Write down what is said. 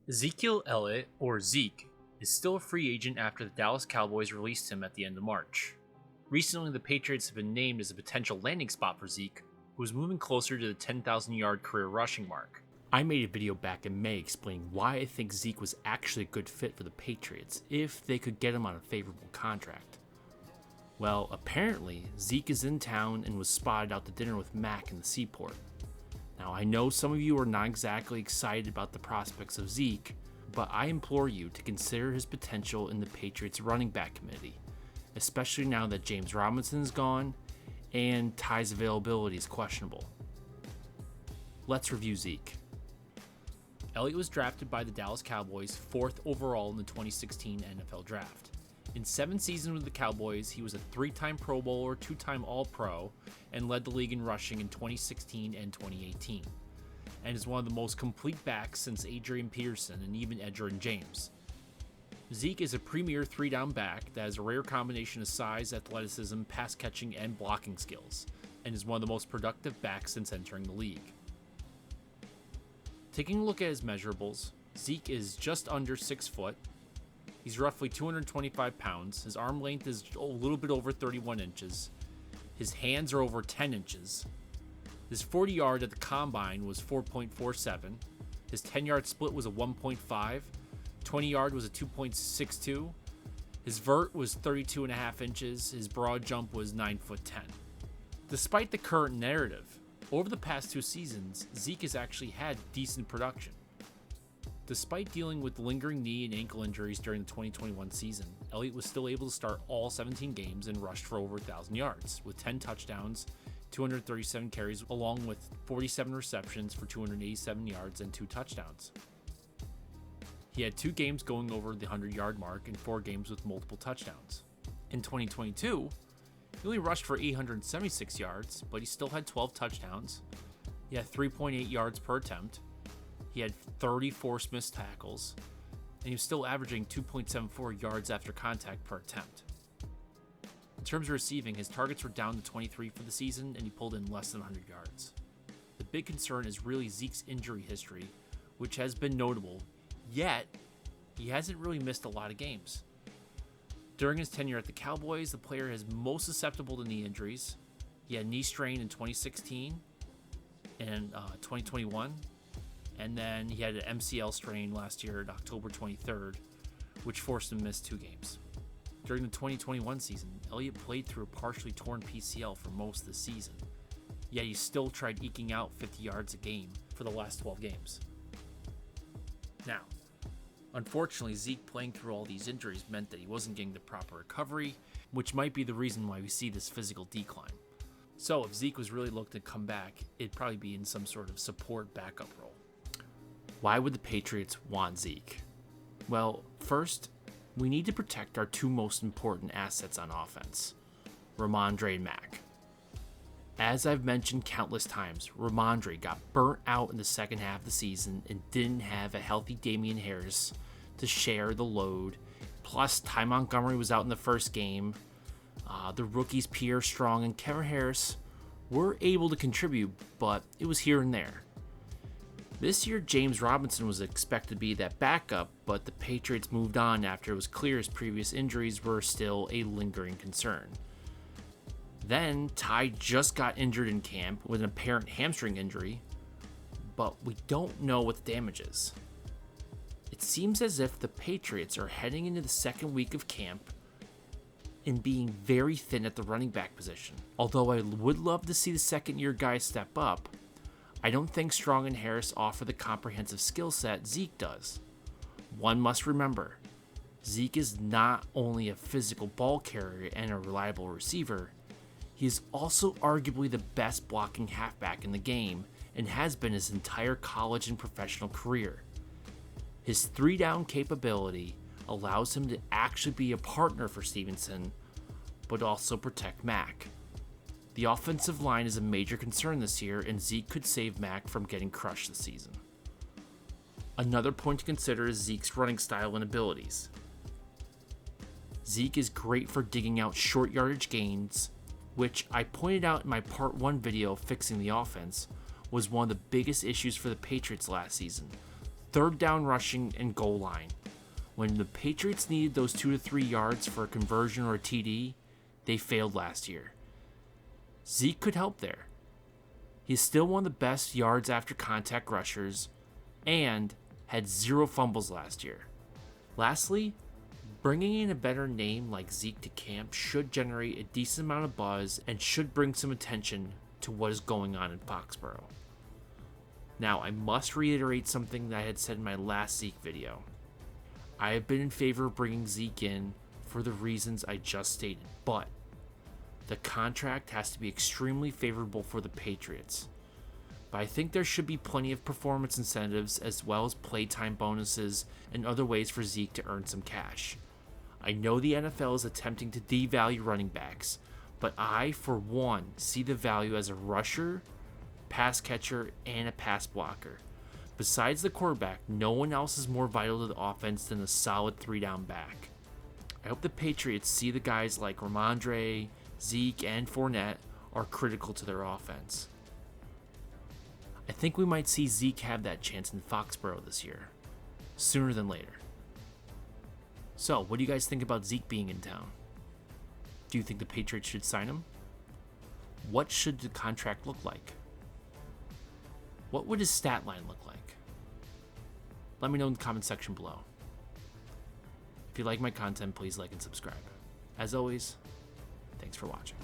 Ezekiel Elliott, or Zeke, is still a free agent after the Dallas Cowboys released him at the end of March. Recently, the Patriots have been named as a potential landing spot for Zeke, who is moving closer to the 10,000-yard career rushing mark. I made a video back in May explaining why I think Zeke was actually a good fit for the Patriots if they could get him on a favorable contract. Well, apparently, Zeke is in town and was spotted out to dinner with Mac in the Seaport. Now, I know some of you are not exactly excited about the prospects of Zeke, but I implore you to consider his potential in the Patriots running back committee, especially now that James Robinson is gone and Ty's availability is questionable. Let's review Zeke. Elliott was drafted by the Dallas Cowboys 4th overall in the 2016 NFL Draft. In 7 seasons with the Cowboys, he was a 3-time Pro Bowler, 2-time All-Pro, and led the league in rushing in 2016 and 2018, and is one of the most complete backs since Adrian Peterson and even Edgerrin James. Zeke is a premier 3-down back that has a rare combination of size, athleticism, pass catching, and blocking skills, and is one of the most productive backs since entering the league. Taking a look at his measurables, Zeke is just under 6 foot. He's roughly 225 pounds. His arm length is a little bit over 31 inches. His hands are over 10 inches. His 40-yard at the combine was 4.47. His 10-yard split was a 1.5. 20-yard was a 2.62. His vert was 32.5 inches. His broad jump was 9'10". Despite the current narrative, over the past 2 seasons, Zeke has actually had decent production. Despite dealing with lingering knee and ankle injuries during the 2021 season, Elliott was still able to start all 17 games and rushed for over 1,000 yards, with 10 touchdowns, 237 carries, along with 47 receptions for 287 yards and 2 touchdowns. He had 2 games going over the 100-yard mark and 4 games with multiple touchdowns. In 2022, he only rushed for 876 yards, but he still had 12 touchdowns. He had 3.8 yards per attempt. He had 30 forced missed tackles, and he was still averaging 2.74 yards after contact per attempt. In terms of receiving, his targets were down to 23 for the season, and he pulled in less than 100 yards. The big concern is really Zeke's injury history, which has been notable, yet he hasn't really missed a lot of games. During his tenure at the Cowboys, the player is most susceptible to knee injuries. He had knee strain in 2016 and 2021. And then he had an MCL strain last year on October 23rd, which forced him to miss 2 games. During the 2021 season, Elliott played through a partially torn PCL for most of the season, yet he still tried eking out 50 yards a game for the last 12 games. Now, unfortunately, Zeke playing through all these injuries meant that he wasn't getting the proper recovery, which might be the reason why we see this physical decline. So if Zeke was really looking to come back, it'd probably be in some sort of support backup role. Why would the Patriots want Zeke? Well, first, we need to protect our 2 most important assets on offense, Rhamondre and Mac. As I've mentioned countless times, Rhamondre got burnt out in the second half of the season and didn't have a healthy Damian Harris to share the load. Plus, Ty Montgomery was out in the first game. The rookies Pierre Strong and Kevin Harris were able to contribute, but it was here and there. This year, James Robinson was expected to be that backup, but the Patriots moved on after it was clear his previous injuries were still a lingering concern. Then, Ty just got injured in camp with an apparent hamstring injury, but we don't know what the damage is. It seems as if the Patriots are heading into the second week of camp and being very thin at the running back position. Although I would love to see the second-year guys step up, I don't think Strong and Harris offer the comprehensive skill set Zeke does. One must remember, Zeke is not only a physical ball carrier and a reliable receiver, he is also arguably the best blocking halfback in the game and has been his entire college and professional career. His 3-down capability allows him to actually be a partner for Stevenson, but also protect Mac. The offensive line is a major concern this year, and Zeke could save Mac from getting crushed this season. Another point to consider is Zeke's running style and abilities. Zeke is great for digging out short yardage gains, which I pointed out in my Part 1 video fixing the offense, was one of the biggest issues for the Patriots last season. third down rushing and goal line. When the Patriots needed those 2 to 3 yards for a conversion or a TD, they failed last year. Zeke could help there. He's still one of the best yards after contact rushers and had 0 fumbles last year. Lastly, bringing in a better name like Zeke to camp should generate a decent amount of buzz and should bring some attention to what is going on in Foxboro. Now, I must reiterate something that I had said in my last Zeke video. I have been in favor of bringing Zeke in for the reasons I just stated, but the contract has to be extremely favorable for the Patriots. But I think there should be plenty of performance incentives as well as playtime bonuses and other ways for Zeke to earn some cash. I know the NFL is attempting to devalue running backs, but I, for one, see the value as a rusher, pass catcher, and a pass blocker. Besides the quarterback, no one else is more vital to the offense than a solid 3-down back. I hope the Patriots see the guys like Ramondre, Zeke, and Fournette are critical to their offense. I think we might see Zeke have that chance in Foxboro this year, sooner than later. So, what do you guys think about Zeke being in town? Do you think the Patriots should sign him? What should the contract look like? What would his stat line look like? Let me know in the comment section below. If you like my content, please like and subscribe. As always, thanks for watching.